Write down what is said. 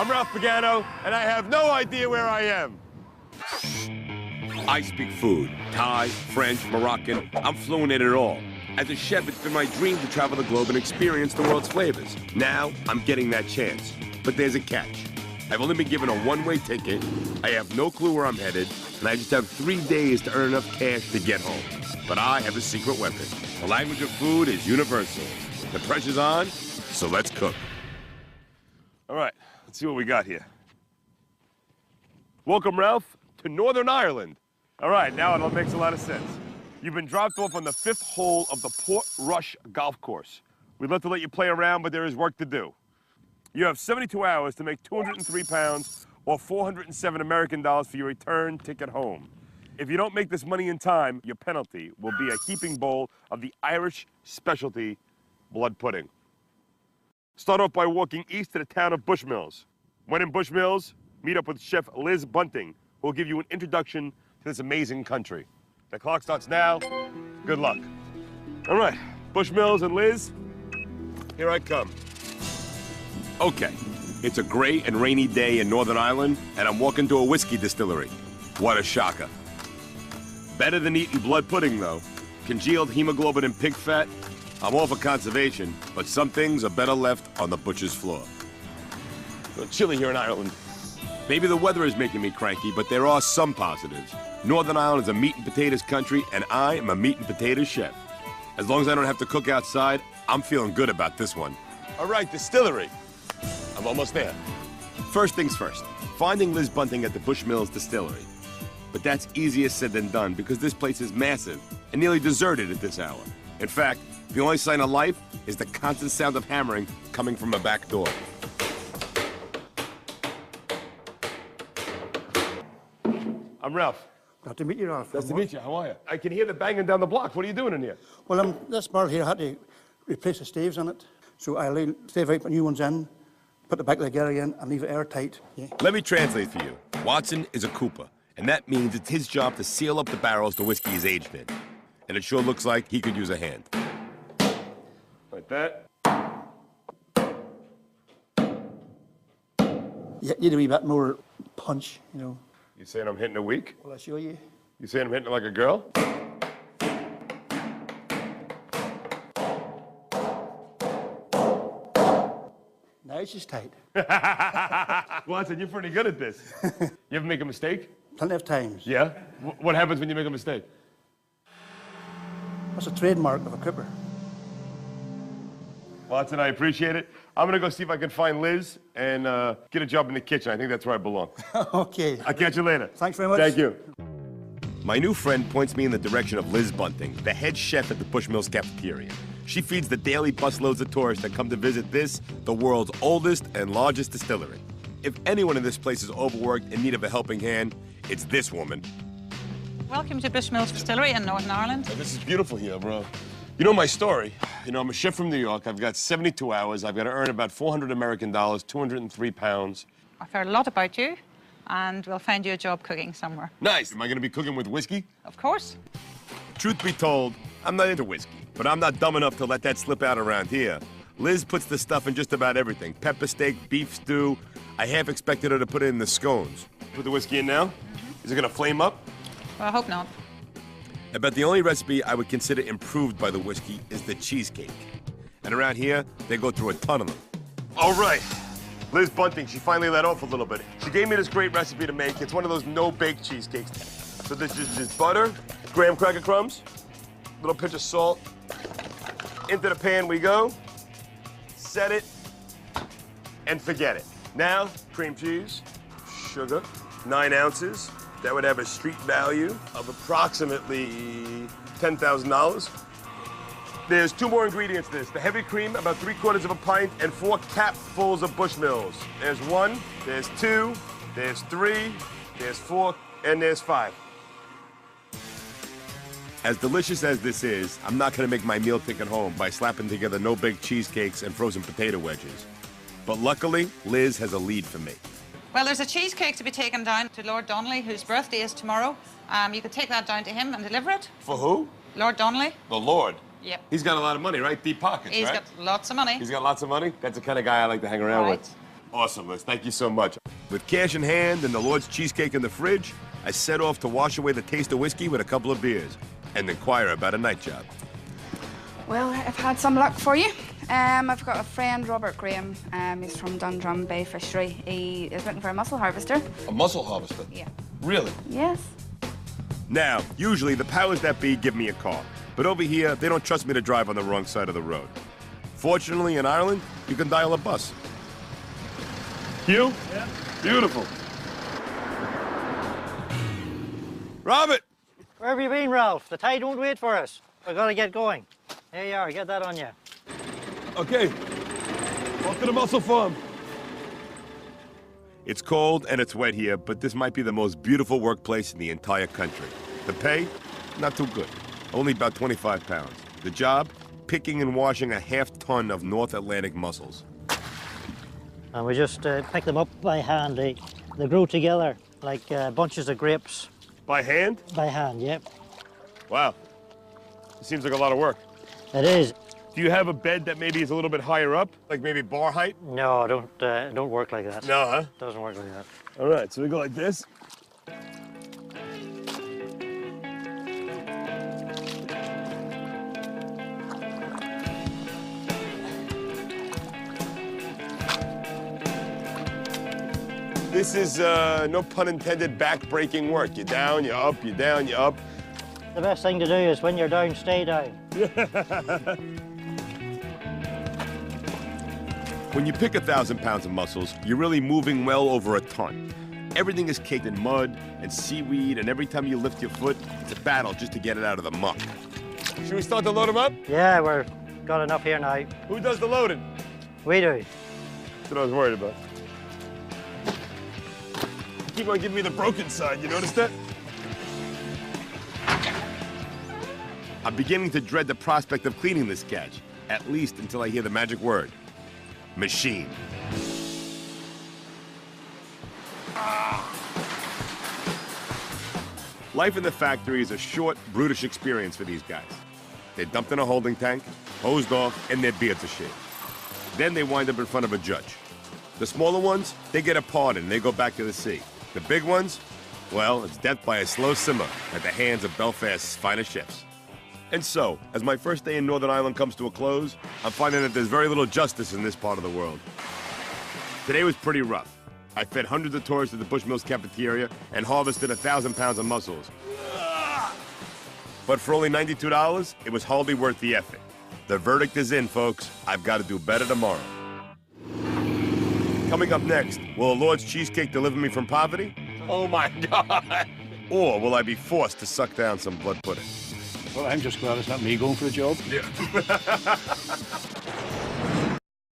I'm Ralph Pagano, and I have no idea where I am. I speak food. Thai, French, Moroccan. I'm fluent in it all. As a chef, it's been my dream to travel the globe and experience the world's flavors. Now, I'm getting that chance. But there's a catch. I've only been given a one-way ticket, I have no clue where I'm headed, and I just have 3 days to earn enough cash to get home. But I have a secret weapon. The language of food is universal. The pressure's on, so let's cook. All right, let's see what we got here. Welcome, Ralph, to Northern Ireland. All right, now it all makes a lot of sense. You've been dropped off on the 5th hole of the Portrush golf course. We'd love to let you play around, but there is work to do. You have 72 hours to make 203 pounds or 407 American dollars for your return ticket home. If you don't make this money in time, your penalty will be a heaping bowl of the Irish specialty blood pudding. Start off by walking east to the town of Bushmills. When in Bushmills, meet up with Chef Liz Bunting, who will give you an introduction to this amazing country. The clock starts now. Good luck. All right, Bushmills and Liz, here I come. Okay, it's a gray and rainy day in Northern Ireland, and I'm walking to a whiskey distillery. What a shocker. Better than eating blood pudding, though. Congealed hemoglobin and pig fat. I'm all for conservation, but some things are better left on the butcher's floor. It's chilly here in Ireland. Maybe the weather is making me cranky, but there are some positives. Northern Ireland is a meat and potatoes country, and I am a meat and potatoes chef. As long as I don't have to cook outside, I'm feeling good about this one. All right, distillery. I'm almost there. First things first, finding Liz Bunting at the Bushmills distillery. But that's easier said than done because this place is massive and nearly deserted at this hour. In fact, the only sign of life is the constant sound of hammering coming from a back door. I'm Ralph. Glad to meet you, Ralph. Nice to meet you. How are you? I can hear the banging down the block. What are you doing in here? Well, this barrel here, I had to replace the staves in it. So I laid stave out, put new ones in, put the back of the galley in, and leave it airtight. Yeah. Let me translate for you. Watson is a cooper, and that means it's his job to seal up the barrels the whiskey is aged in. And it sure looks like he could use a hand. Like that. You need a wee bit more punch, you know. You saying I'm hitting a weak? Will I show you? You saying I'm hitting it like a girl? Now it's just tight. Watson, you're pretty good at this. You ever make a mistake? Plenty of times. Yeah? What happens when you make a mistake? That's a trademark of a cooper. Watson, I appreciate it. I'm gonna go see if I can find Liz and get a job in the kitchen. I think that's where I belong. Okay. I'll catch you later. Thanks very much. Thank you. My new friend points me in the direction of Liz Bunting, the head chef at the Bushmills cafeteria. She feeds the daily busloads of tourists that come to visit this, the world's oldest and largest distillery. If anyone in this place is overworked in need of a helping hand, it's this woman. Welcome to Bushmills Distillery in Northern Ireland. Oh, this is beautiful here, bro. You know my story. You know, I'm a chef from New York. I've got 72 hours. I've got to earn about 400 American dollars, 203 pounds. I've heard a lot about you, and we'll find you a job cooking somewhere. Nice. Am I going to be cooking with whiskey? Of course. Truth be told, I'm not into whiskey, but I'm not dumb enough to let that slip out around here. Liz puts the stuff in just about everything. Pepper steak, beef stew. I half expected her to put it in the scones. Put the whiskey in now? Is it going to flame up? Well, I hope not. I bet the only recipe I would consider improved by the whiskey is the cheesecake. And around here, they go through a ton of them. All right. Liz Bunting, she finally let off a little bit. She gave me this great recipe to make. It's one of those no-bake cheesecakes. So this is just butter, graham cracker crumbs, a little pinch of salt. Into the pan we go. Set it and forget it. Now, cream cheese, sugar, 9 ounces. That would have a street value of approximately $10,000. There's 2 more ingredients to this. The heavy cream, about 3/4 of a pint, and 4 capfuls of Bushmills. There's 1, there's 2, there's 3, there's 4, and there's 5. As delicious as this is, I'm not gonna make my meal ticket home by slapping together no-bake cheesecakes and frozen potato wedges. But luckily, Liz has a lead for me. Well, there's a cheesecake to be taken down to Lord Donnelly, whose birthday is tomorrow. You could take that down to him and deliver it. For who? Lord Donnelly. The Lord. Yep. He's got a lot of money, right? Deep pockets, He's right? got lots of money. He's got lots of money? That's the kind of guy I like to hang around with. Awesome, Liz. Thank you so much. With cash in hand and the Lord's cheesecake in the fridge, I set off to wash away the taste of whiskey with a couple of beers and inquire about a night job. Well, I've had some luck for you. I've got a friend, Robert Graham. He's from Dundrum Bay Fishery. He is looking for a mussel harvester. A mussel harvester? Yeah. Really? Yes. Now, usually the powers that be give me a car, but over here, they don't trust me to drive on the wrong side of the road. Fortunately, in Ireland, you can dial a bus. You? Yeah. Beautiful. Robert! Where have you been, Ralph? The tide won't wait for us. We've got to get going. Here you are, get that on you. Okay. Off to the mussel farm. It's cold and it's wet here, but this might be the most beautiful workplace in the entire country. The pay? Not too good. Only about 25 pounds. The job? Picking and washing a half-ton of North Atlantic mussels. And we just pick them up by hand. They grow together like bunches of grapes. By hand? By hand, yep. Wow. It seems like a lot of work. It is. Do you have a bed that maybe is a little bit higher up? Like maybe bar height? No, don't work like that. No, huh? Doesn't work like that. All right, so we go like this. This is, no pun intended, back-breaking work. You're down, you're up, you're down, you're up. The best thing to do is when you're down, stay down. When you pick 1,000 pounds of mussels, you're really moving well over a ton. Everything is caked in mud and seaweed, and every time you lift your foot, it's a battle just to get it out of the muck. Should we start to load them up? Yeah, we've got enough here now. Who does the loading? We do. That's what I was worried about. You keep on giving me the broken side, you notice that? I'm beginning to dread the prospect of cleaning this catch, at least until I hear the magic word. Machine. Life in the factory is a short, brutish experience for these guys. They're dumped in a holding tank, hosed off, and their beards are shaved. Then they wind up in front of a judge. The smaller ones, they get a pardon and they go back to the sea. The big ones, well, it's death by a slow simmer at the hands of Belfast's finest chefs. And so, as my first day in Northern Ireland comes to a close, I'm finding that there's very little justice in this part of the world. Today was pretty rough. I fed hundreds of tourists at the Bushmills cafeteria and harvested 1,000 pounds of mussels. But for only $92, it was hardly worth the effort. The verdict is in, folks. I've got to do better tomorrow. Coming up next, will a Lord's cheesecake deliver me from poverty? Oh my God! Or will I be forced to suck down some blood pudding? Well, I'm just glad it's not me going for the job. Yeah.